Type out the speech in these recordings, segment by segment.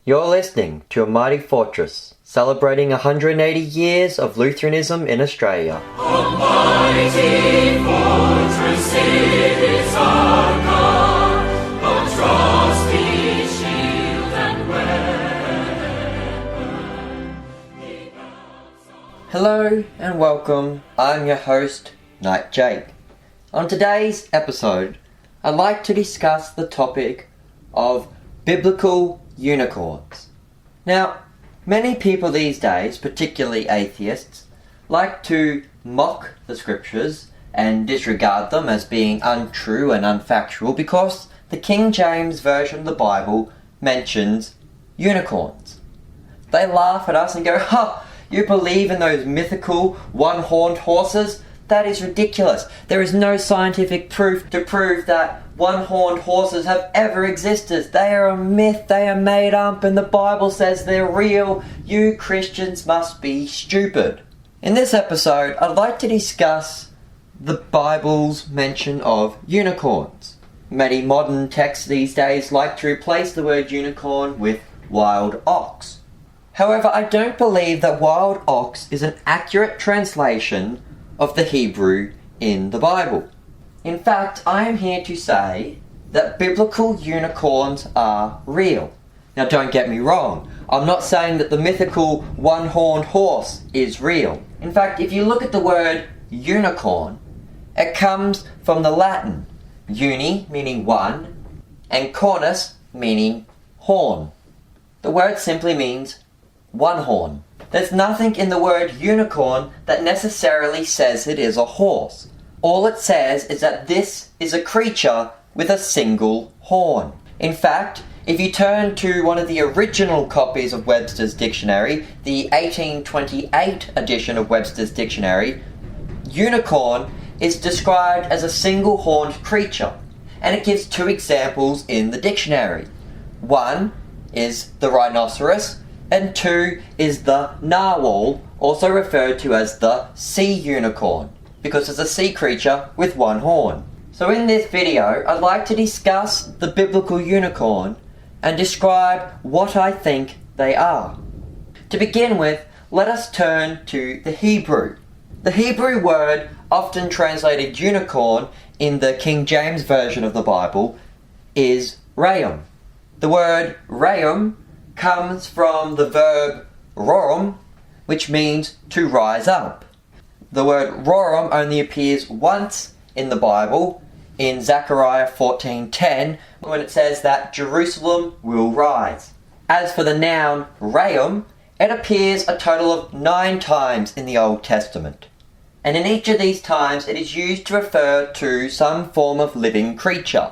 You're listening to A Mighty Fortress, celebrating 180 years of Lutheranism in Australia. A mighty fortress, it is our God, a trusty shield and weapon. Hello and welcome, I'm your host, Knight Jake. On today's episode, I'd like to discuss the topic of biblical unicorns. Now, many people these days, particularly atheists, like to mock the scriptures and disregard them as being untrue and unfactual because the King James Version of the Bible mentions unicorns. They laugh at us and go, "Ha! You believe in those mythical one-horned horses? That is ridiculous. There is no scientific proof to prove that one-horned horses have ever existed. They are a myth, they are made up, and the Bible says they're real. You Christians must be stupid." In this episode, I'd like to discuss the Bible's mention of unicorns. Many modern texts these days like to replace the word unicorn with wild ox. However, I don't believe that wild ox is an accurate translation of the Hebrew in the Bible. In fact, I am here to say that biblical unicorns are real. Now don't get me wrong, I'm not saying that the mythical one-horned horse is real. In fact, if you look at the word unicorn, it comes from the Latin uni, meaning one, and cornus, meaning horn. The word simply means one horn. There's nothing in the word unicorn that necessarily says it is a horse. All it says is that this is a creature with a single horn. In fact, if you turn to one of the original copies of Webster's Dictionary, the 1828 edition of Webster's Dictionary, unicorn is described as a single-horned creature, and it gives two examples in the dictionary. One is the rhinoceros, and two is the narwhal, also referred to as the sea unicorn, because it's a sea creature with one horn. So in this video, I'd like to discuss the biblical unicorn and describe what I think they are. To begin with, let us turn to the Hebrew. The Hebrew word often translated unicorn in the King James Version of the Bible is rayum. The word rayum comes from the verb rorum, which means to rise up. The word rorum only appears once in the Bible, in Zechariah 14:10, when it says that Jerusalem will rise. As for the noun rayum, it appears a total of 9 times in the Old Testament. And in each of these times it is used to refer to some form of living creature.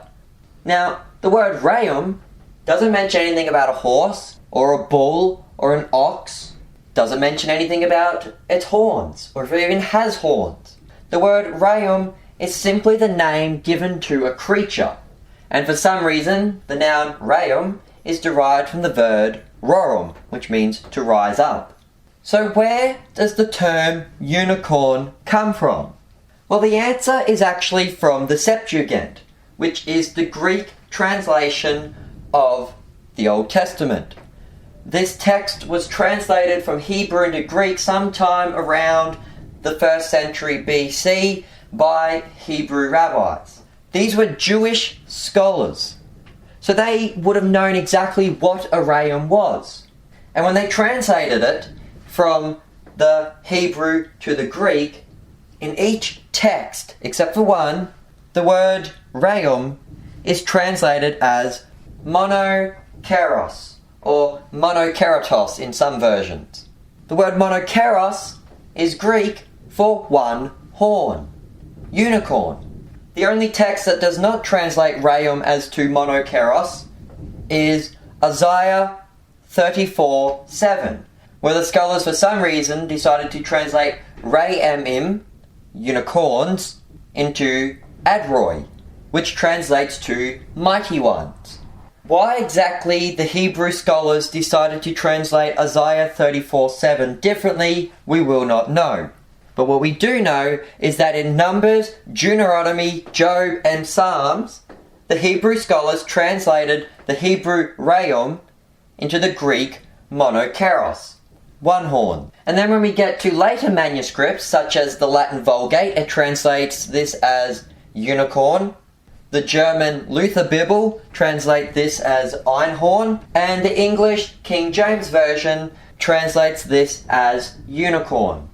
Now, the word rayum doesn't mention anything about a horse, or a bull, or an ox. Doesn't mention anything about its horns, or if it even has horns. The word rayum is simply the name given to a creature, and for some reason, the noun rayum is derived from the verb rorum, which means to rise up. So where does the term unicorn come from? Well, the answer is actually from the Septuagint, which is the Greek translation of the Old Testament. This text was translated from Hebrew into Greek sometime around the 1st century BC by Hebrew rabbis. These were Jewish scholars, so they would have known exactly what a rayum was. And when they translated it from the Hebrew to the Greek, in each text, except for one, the word rayum is translated as monokeros, or monokeratos in some versions. The word monokeros is Greek for one horn. Unicorn. The only text that does not translate rayum as to monokeros is Isaiah 34:7, where the scholars for some reason decided to translate rayemim, unicorns, into adroi, which translates to mighty ones. Why exactly the Hebrew scholars decided to translate Isaiah 34:7 differently, we will not know. But what we do know is that in Numbers, Deuteronomy, Job, and Psalms, the Hebrew scholars translated the Hebrew rayum into the Greek monokeros, one horn. And then when we get to later manuscripts, such as the Latin Vulgate, it translates this as unicorn. The German Luther Bible translates this as einhorn, and the English King James Version translates this as unicorn.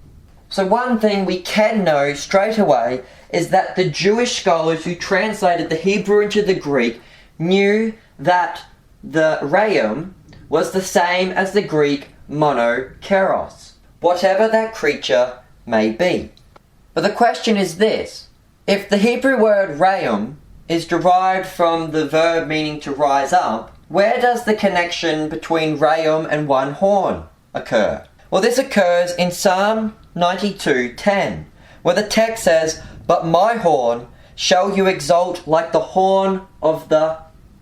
So one thing we can know straight away is that the Jewish scholars who translated the Hebrew into the Greek knew that the rayum was the same as the Greek monokeros, whatever that creature may be. But the question is this: if the Hebrew word rayum is derived from the verb meaning to rise up, where does the connection between rayum and one horn occur? Well, this occurs in Psalm 92:10, where the text says, "But my horn shall you exalt like the horn of the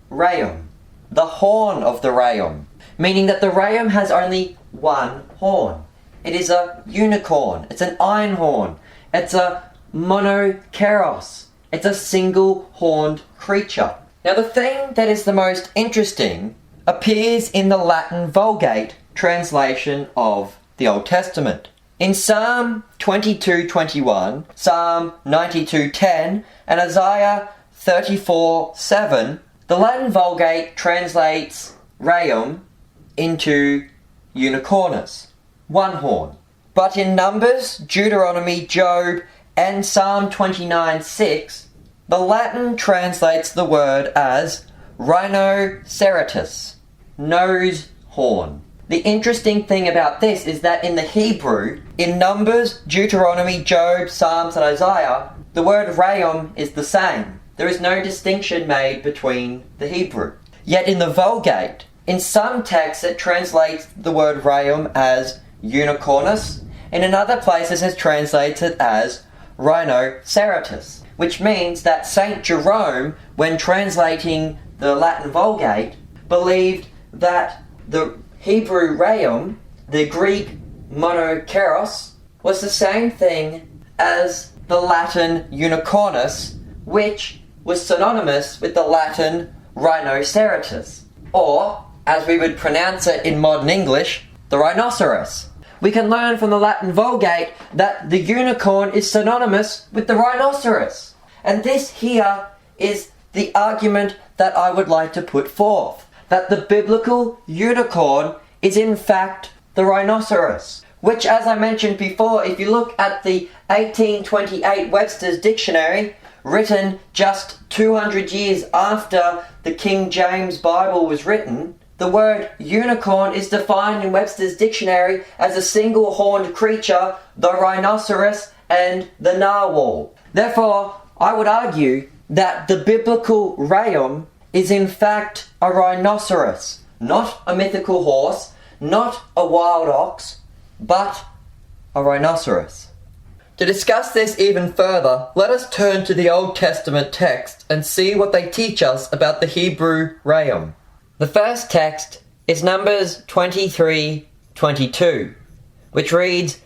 rayum." The horn of the rayum, meaning that the rayum has only one horn. It is a unicorn, it's an einhorn, it's a monokeros, it's a single-horned creature. Now the thing that is the most interesting appears in the Latin Vulgate translation of the Old Testament. In Psalm 22:21, Psalm 92:10, and Isaiah 34:7, the Latin Vulgate translates rayum into unicornus, one horn. But in Numbers, Deuteronomy, Job, and Psalm 29:6, the Latin translates the word as Rhinoceros, nose horn. The interesting thing about this is that in the Hebrew, in Numbers, Deuteronomy, Job, Psalms, and Isaiah, the word rayum is the same. There is no distinction made between the Hebrew. Yet in the Vulgate, in some texts it translates the word rayum as unicornus, and in other places it translates it as Rhinoceros, which means that Saint Jerome, when translating the Latin Vulgate, believed that the Hebrew rayum, the Greek monokeros, was the same thing as the Latin unicornus, which was synonymous with the Latin rhinoceros, or, as we would pronounce it in modern English, the rhinoceros. We can learn from the Latin Vulgate that the unicorn is synonymous with the rhinoceros. And this here is the argument that I would like to put forth, that the biblical unicorn is in fact the rhinoceros, which, as I mentioned before, if you look at the 1828 Webster's Dictionary, written just 200 years after the King James Bible was written, the word unicorn is defined in Webster's Dictionary as a single-horned creature, the rhinoceros and the narwhal. Therefore, I would argue that the biblical rayum is in fact a rhinoceros, not a mythical horse, not a wild ox, but a rhinoceros. To discuss this even further, let us turn to the Old Testament text and see what they teach us about the Hebrew rayum. The first text is Numbers 23:22, which reads,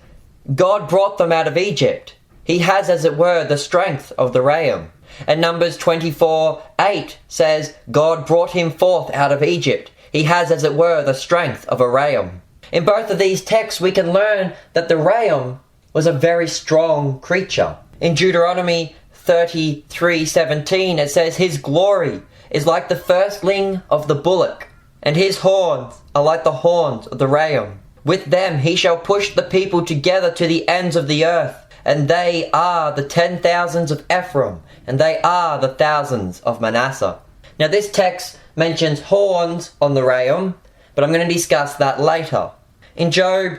"God brought them out of Egypt. He has, as it were, the strength of the rayum." And Numbers 24:8 says, "God brought him forth out of Egypt. He has, as it were, the strength of a rayum." In both of these texts, we can learn that the rayum was a very strong creature. In Deuteronomy 33:17, it says, "His glory is like the firstling of the bullock, and his horns are like the horns of the rayum. With them he shall push the people together to the ends of the earth, and they are the 10,000s of Ephraim, and they are the thousands of Manasseh." Now this text mentions horns on the rayum, but I'm going to discuss that later. In Job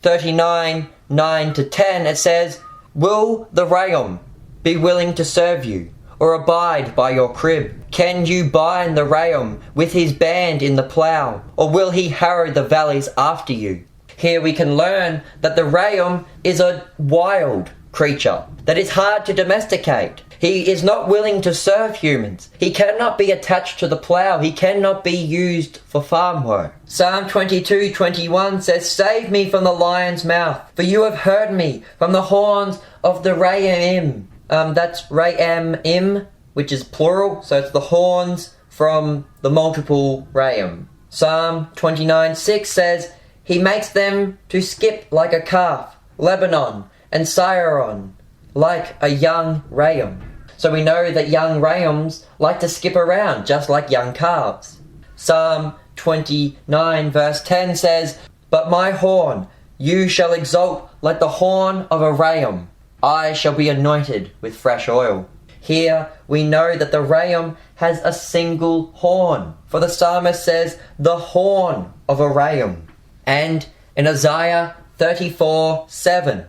39:9-10, it says, "Will the rayum be willing to serve you, or abide by your crib? Can you bind the rayum with his band in the plough, or will he harrow the valleys after you?" Here we can learn that the rayum is a wild creature that is hard to domesticate. He is not willing to serve humans. He cannot be attached to the plough. He cannot be used for farm work. Psalm 22:21 says, "Save me from the lion's mouth, for you have heard me from the horns of the rayim." That's rayim, which is plural, so it's the horns from the multiple rayim. Psalm 29:6 says, He makes them to skip like a calf, Lebanon and Syron, like a young ram. So we know that young rams like to skip around just like young calves. Psalm 29 verse 10 says, But my horn you shall exalt like the horn of a ram. I shall be anointed with fresh oil. Here we know that the ram has a single horn, for the psalmist says, the horn of a ram. And in Isaiah 34:7,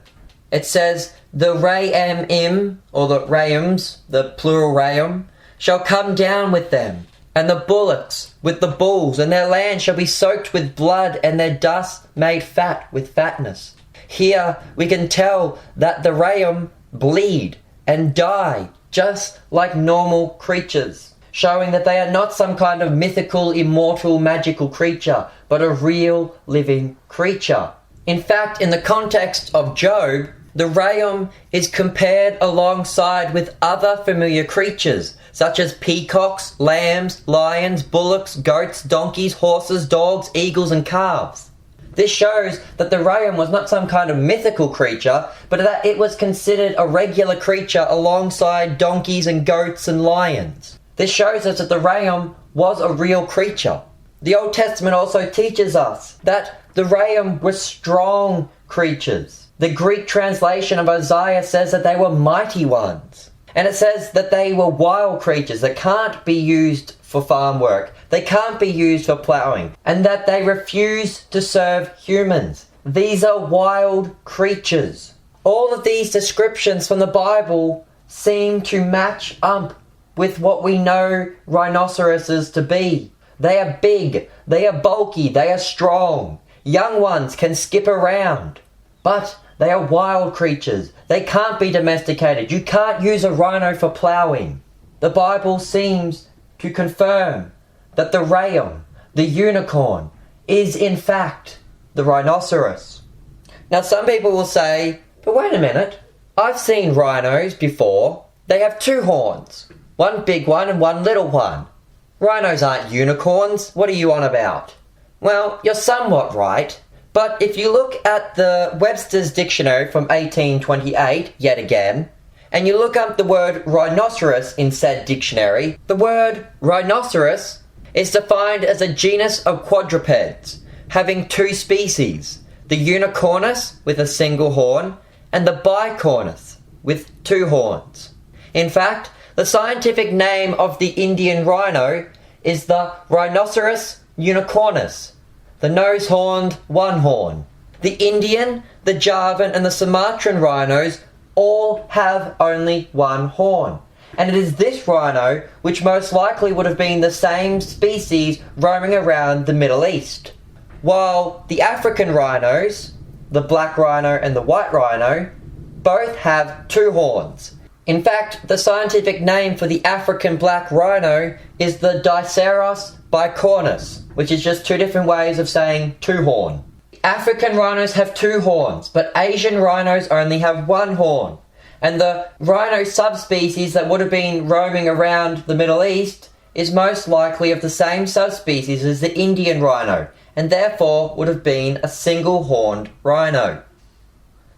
it says, The Ramim, or the rams, the plural ram, shall come down with them, and the bullocks with the bulls, and their land shall be soaked with blood, and their dust made fat with fatness. Here we can tell that the ram bleed and die just like normal creatures, showing that they are not some kind of mythical, immortal, magical creature, but a real living creature. In fact, in the context of Job, the ram is compared alongside with other familiar creatures, such as peacocks, lambs, lions, bullocks, goats, donkeys, horses, dogs, eagles, and calves. This shows that the ram was not some kind of mythical creature, but that it was considered a regular creature alongside donkeys and goats and lions. This shows us that the ram was a real creature. The Old Testament also teaches us that the ram were strong creatures. The Greek translation of Isaiah says that they were mighty ones. And it says that they were wild creatures that can't be used for farm work. They can't be used for ploughing. And that they refuse to serve humans. These are wild creatures. All of these descriptions from the Bible seem to match up with what we know rhinoceroses to be. They are big, they are bulky, they are strong. Young ones can skip around. But they are wild creatures. They can't be domesticated. You can't use a rhino for ploughing. The Bible seems to confirm that the ram, the unicorn, is in fact the rhinoceros. Now some people will say, but wait a minute, I've seen rhinos before. They have two horns, one big one and one little one. Rhinos aren't unicorns. What are you on about? Well, you're somewhat right. But if you look at the Webster's Dictionary from 1828, yet again, and you look up the word rhinoceros in said dictionary, the word rhinoceros is defined as a genus of quadrupeds, having two species, the unicornus with a single horn, and the bicornus with two horns. In fact, the scientific name of the Indian rhino is the Rhinoceros unicornus, the nose-horned one horn. The Indian, the Javan, and the Sumatran rhinos all have only one horn. And it is this rhino which most likely would have been the same species roaming around the Middle East. While the African rhinos, the black rhino and the white rhino, both have two horns. In fact, the scientific name for the African black rhino is the Rhinoceros bicornus, which is just two different ways of saying two horn. African rhinos have two horns, but Asian rhinos only have one horn. And the rhino subspecies that would have been roaming around the Middle East is most likely of the same subspecies as the Indian rhino, and therefore would have been a single-horned rhino.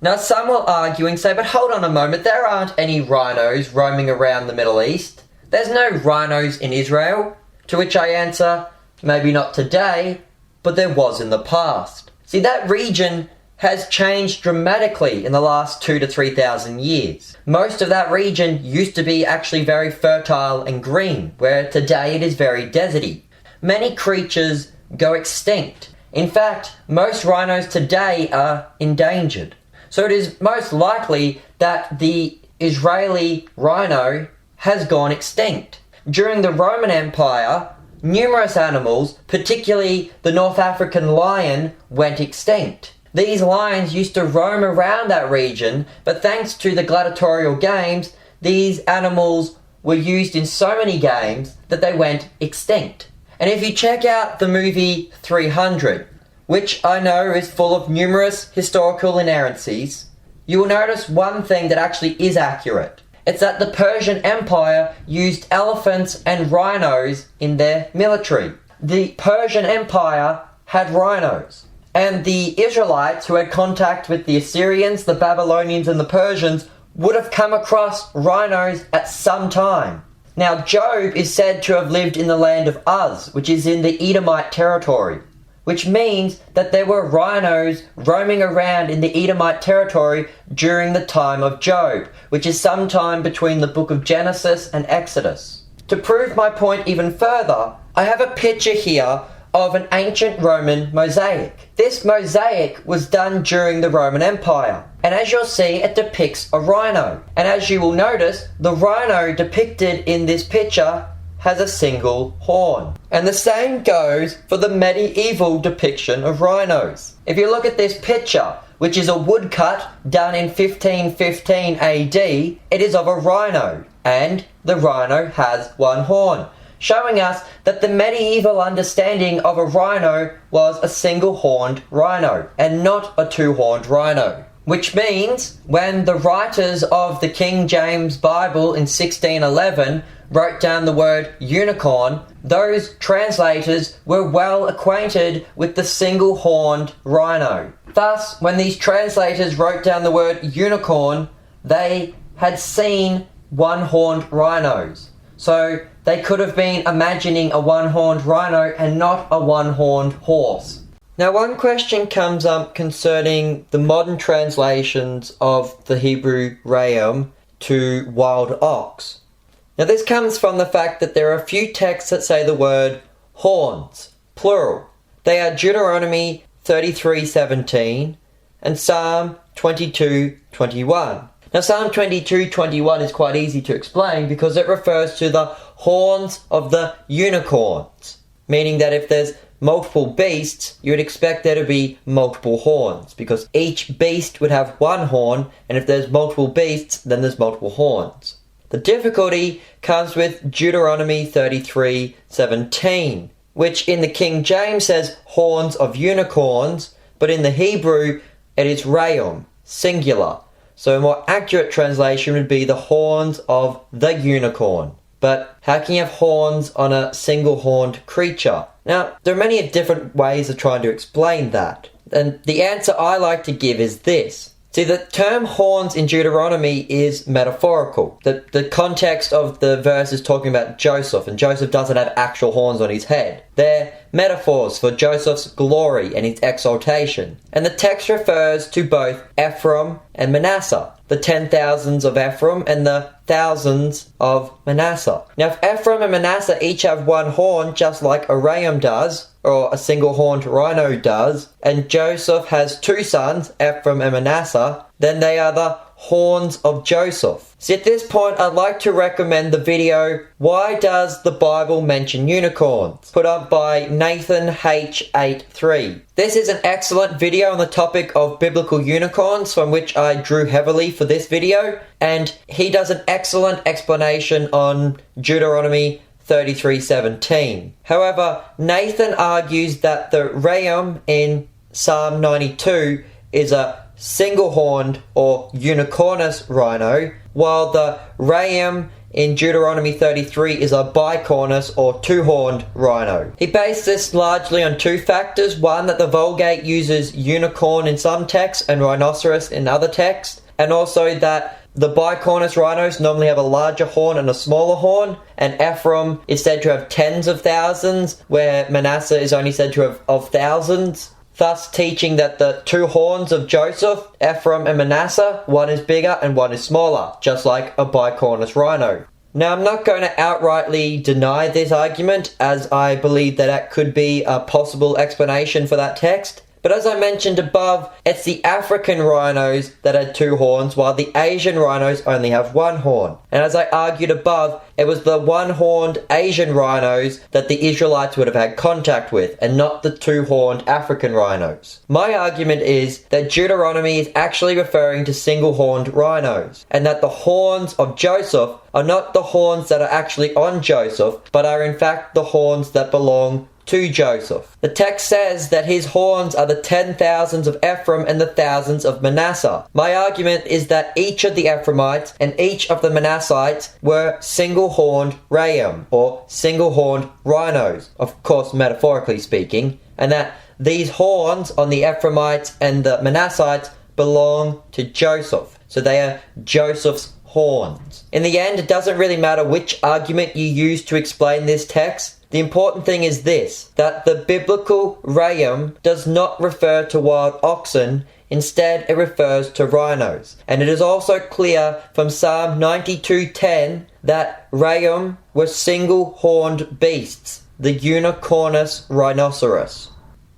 Now some will argue and say, but hold on a moment, there aren't any rhinos roaming around the Middle East. There's no rhinos in Israel. To which I answer, maybe not today, but there was in the past. See, that region has changed dramatically in the last 2,000 to 3,000 years. Most of that region used to be actually very fertile and green, where today it is very deserty. Many creatures go extinct. In fact, most rhinos today are endangered. So it is most likely that the Israeli rhino has gone extinct. During the Roman Empire, numerous animals, particularly the North African lion, went extinct. These lions used to roam around that region, but thanks to the gladiatorial games, these animals were used in so many games that they went extinct. And if you check out the movie 300, which I know is full of numerous historical inerrancies, you will notice one thing that actually is accurate. It's that the Persian Empire used elephants and rhinos in their military. the Persian Empire had rhinos. And the Israelites, who had contact with the Assyrians, the Babylonians, and the Persians, would have come across rhinos at some time. Now, Job is said to have lived in the land of Uz, which is in the Edomite territory, which means that there were rhinos roaming around in the Edomite territory during the time of Job, which is sometime between the book of Genesis and Exodus. To prove my point even further, I have a picture here of an ancient Roman mosaic. This mosaic was done during the Roman Empire, and as you'll see, it depicts a rhino. And as you will notice, the rhino depicted in this picture has a single horn. And the same goes for the medieval depiction of rhinos. If you look at this picture, which is a woodcut done in 1515 AD, it is of a rhino, and the rhino has one horn, showing us that the medieval understanding of a rhino was a single-horned rhino, and not a two-horned rhino. Which means, when the writers of the King James Bible in 1611 wrote down the word unicorn, those translators were well acquainted with the single-horned rhino. Thus, when these translators wrote down the word unicorn, they had seen one-horned rhinos. So they could have been imagining a one-horned rhino and not a one-horned horse. Now, one question comes up concerning the modern translations of the Hebrew Re'em to wild ox. Now, this comes from the fact that there are a few texts that say the word horns, plural. They are Deuteronomy 33:17 and Psalm 22:21. Now, Psalm 22:21 is quite easy to explain because it refers to the horns of the unicorns, meaning that if there's multiple beasts, you would expect there to be multiple horns, because each beast would have one horn, and if there's multiple beasts, then there's multiple horns. The difficulty comes with Deuteronomy 33:17, which in the King James says horns of unicorns, but in the Hebrew it is Re'em, singular. So a more accurate translation would be the horns of the unicorn. But how can you have horns on a single-horned creature? Now, there are many different ways of trying to explain that. And the answer I like to give is this. See, the term horns in Deuteronomy is metaphorical. The context of the verse is talking about Joseph, and Joseph doesn't have actual horns on his head. They're metaphors for Joseph's glory and his exaltation. And the text refers to both Ephraim and Manasseh, the 10,000s of Ephraim and the thousands of Manasseh. Now, if Ephraim and Manasseh each have one horn, just like a Re'em does, or a single-horned rhino does, and Joseph has two sons, Ephraim and Manasseh, then they are the horns of Joseph. See, at this point, I'd like to recommend the video, Why Does the Bible Mention Unicorns?, put up by Nathan H83. This is an excellent video on the topic of biblical unicorns, from which I drew heavily for this video, and he does an excellent explanation on Deuteronomy 33:17. However, Nathan argues that the Re'em in Psalm 92 is a single-horned or unicornous rhino, while the Re'em in Deuteronomy 33 is a bicornous or two-horned rhino. He based this largely on two factors. One, that the Vulgate uses unicorn in some texts and rhinoceros in other texts, and also that the bicornous rhinos normally have a larger horn and a smaller horn, and Ephraim is said to have tens of thousands, where Manasseh is only said to have of thousands, thus teaching that the two horns of Joseph, Ephraim and Manasseh, one is bigger and one is smaller, just like a bicornous rhino. Now, I'm not going to outrightly deny this argument, as I believe that that could be a possible explanation for that text. But as I mentioned above, it's the African rhinos that had two horns, while the Asian rhinos only have one horn. And as I argued above, it was the one-horned Asian rhinos that the Israelites would have had contact with, and not the two-horned African rhinos. My argument is that Deuteronomy is actually referring to single-horned rhinos, and that the horns of Joseph are not the horns that are actually on Joseph, but are in fact the horns that belong to Joseph. The text says that his horns are the 10,000s of Ephraim and the thousands of Manasseh. My argument is that each of the Ephraimites and each of the Manassites were single-horned ram, or single-horned rhinos, of course metaphorically speaking, and that these horns on the Ephraimites and the Manassites belong to Joseph. So they are Joseph's horns. In the end, it doesn't really matter which argument you use to explain this text. The important thing is this, that the biblical ram does not refer to wild oxen, instead it refers to rhinos. And it is also clear from Psalm 92:10 that ram were single-horned beasts, the unicornus rhinoceros.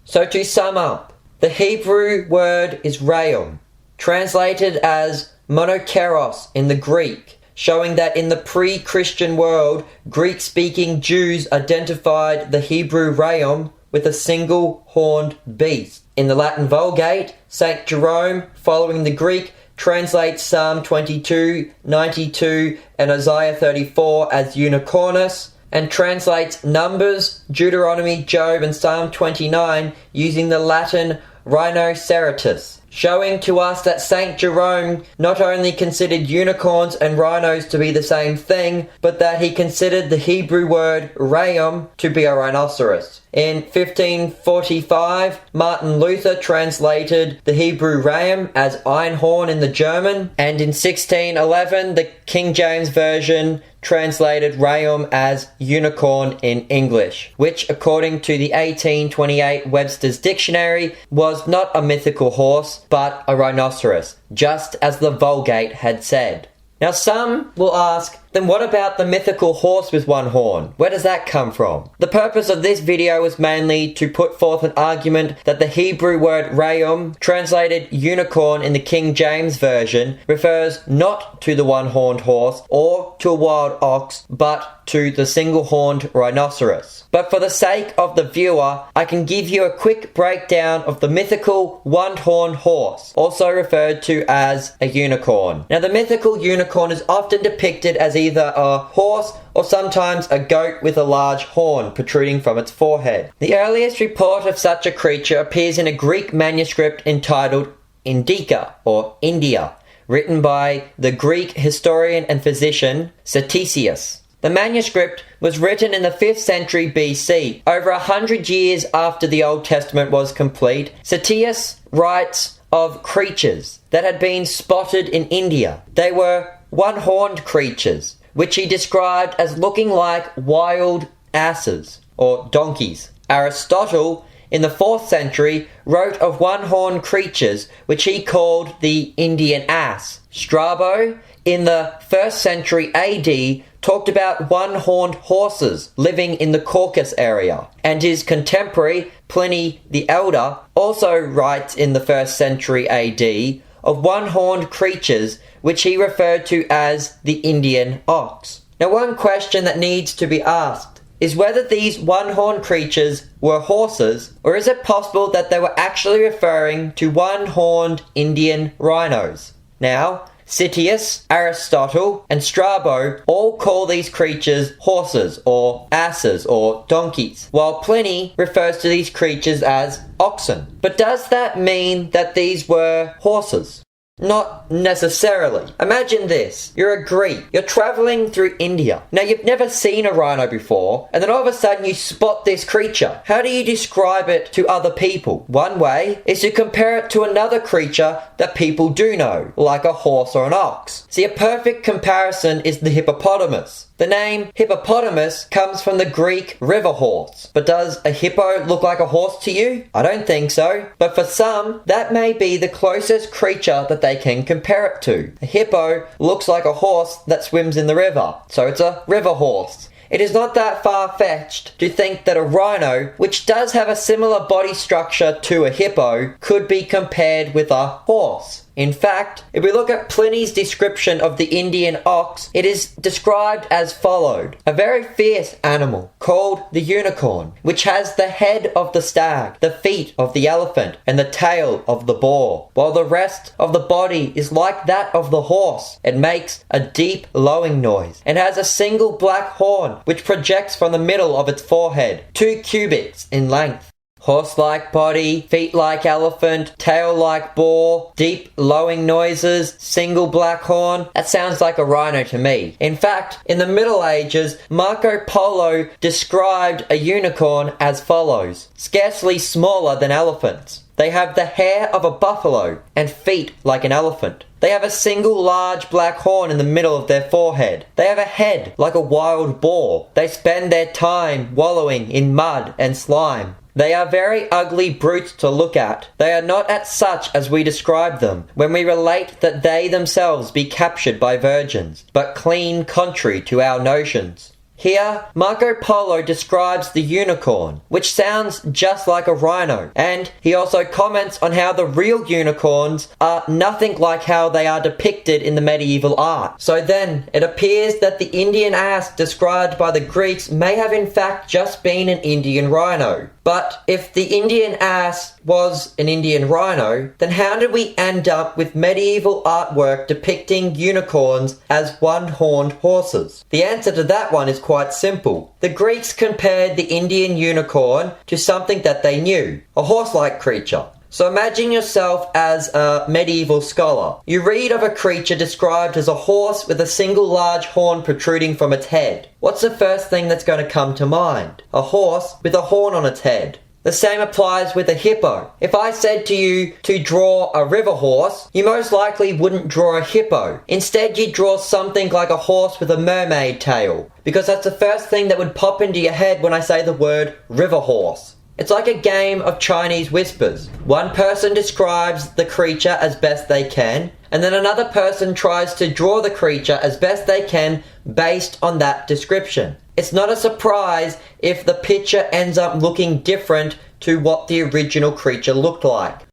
So to sum up, the Hebrew word is ram, translated as monokeros in the Greek, showing that in the pre-Christian world, Greek-speaking Jews identified the Hebrew ram with a single-horned beast. In the Latin Vulgate, St. Jerome, following the Greek, translates Psalm 22, 92, and Isaiah 34 as unicornus, and translates Numbers, Deuteronomy, Job, and Psalm 29 using the Latin Rhinoceros, showing to us that St. Jerome not only considered unicorns and rhinos to be the same thing, but that he considered the Hebrew word ram to be a rhinoceros. In 1545, Martin Luther translated the Hebrew ram as Einhorn in the German, and in 1611, the King James Version translated ram as unicorn in English, which, according to the 1828 Webster's Dictionary, was not a mythical horse, but a rhinoceros, just as the Vulgate had said. Now some will ask, then what about the mythical horse with one horn? Where does that come from? The purpose of this video was mainly to put forth an argument that the Hebrew word ram, translated unicorn in the King James Version, refers not to the one-horned horse or to a wild ox, but to the single-horned rhinoceros. But for the sake of the viewer, I can give you a quick breakdown of the mythical one-horned horse, also referred to as a unicorn. Now the mythical unicorn is often depicted as either a horse or sometimes a goat with a large horn protruding from its forehead. The earliest report of such a creature appears in a Greek manuscript entitled Indica, or India, written by the Greek historian and physician Ctesias. The manuscript was written in the 5th century BC, over 100 years after the Old Testament was complete. Ctesias writes of creatures that had been spotted in India. They were one-horned creatures, which he described as looking like wild asses, or donkeys. Aristotle, in the 4th century, wrote of one-horned creatures, which he called the Indian ass. Strabo, in the 1st century AD, talked about one-horned horses living in the Caucasus area, and his contemporary, Pliny the Elder, also writes in the 1st century AD of one-horned creatures which he referred to as the Indian ox. Now one question that needs to be asked is whether these one-horned creatures were horses, or is it possible that they were actually referring to one-horned Indian rhinos? Now, Ctesias, Aristotle, and Strabo all call these creatures horses, or asses, or donkeys, while Pliny refers to these creatures as oxen. But does that mean that these were horses? Not necessarily. Imagine this. You're a Greek. You're traveling through India. Now you've never seen a rhino before, and then all of a sudden you spot this creature. How do you describe it to other people? One way is to compare it to another creature that people do know, like a horse or an ox. See, a perfect comparison is the hippopotamus. The name hippopotamus comes from the Greek river horse. But does a hippo look like a horse to you? I don't think so. But for some, that may be the closest creature that they can compare it to. A hippo looks like a horse that swims in the river, so it's a river horse. It is not that far-fetched to think that a rhino, which does have a similar body structure to a hippo, could be compared with a horse. In fact, if we look at Pliny's description of the Indian ox, it is described as followed: a very fierce animal called the unicorn, which has the head of the stag, the feet of the elephant, and the tail of the boar, while the rest of the body is like that of the horse. It makes a deep lowing noise, and has a single black horn which projects from the middle of its forehead, 2 cubits in length. Horse-like body, feet like elephant, tail like boar, deep lowing noises, single black horn. That sounds like a rhino to me. In fact, in the Middle Ages, Marco Polo described a unicorn as follows: scarcely smaller than elephants. They have the hair of a buffalo and feet like an elephant. They have a single large black horn in the middle of their forehead. They have a head like a wild boar. They spend their time wallowing in mud and slime. They are very ugly brutes to look at. They are not as such as we describe them, when we relate that they themselves be captured by virgins, but clean contrary to our notions. Here, Marco Polo describes the unicorn, which sounds just like a rhino, and he also comments on how the real unicorns are nothing like how they are depicted in the medieval art. So then, it appears that the Indian ass described by the Greeks may have in fact just been an Indian rhino. But if the Indian ass was an Indian rhino, then how did we end up with medieval artwork depicting unicorns as one-horned horses? The answer to that one is quite simple. The Greeks compared the Indian unicorn to something that they knew, a horse-like creature. So imagine yourself as a medieval scholar. You read of a creature described as a horse with a single large horn protruding from its head. What's the first thing that's going to come to mind? A horse with a horn on its head. The same applies with a hippo. If I said to you to draw a river horse, you most likely wouldn't draw a hippo. Instead, you'd draw something like a horse with a mermaid tail, because that's the first thing that would pop into your head when I say the word river horse. It's like a game of Chinese whispers. One person describes the creature as best they can, and then another person tries to draw the creature as best they can based on that description. It's not a surprise if the picture ends up looking different to what the original creature looked like.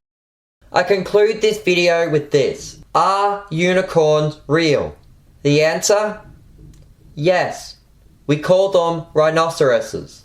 I conclude this video with this: are unicorns real? The answer? Yes. We call them rhinoceroses.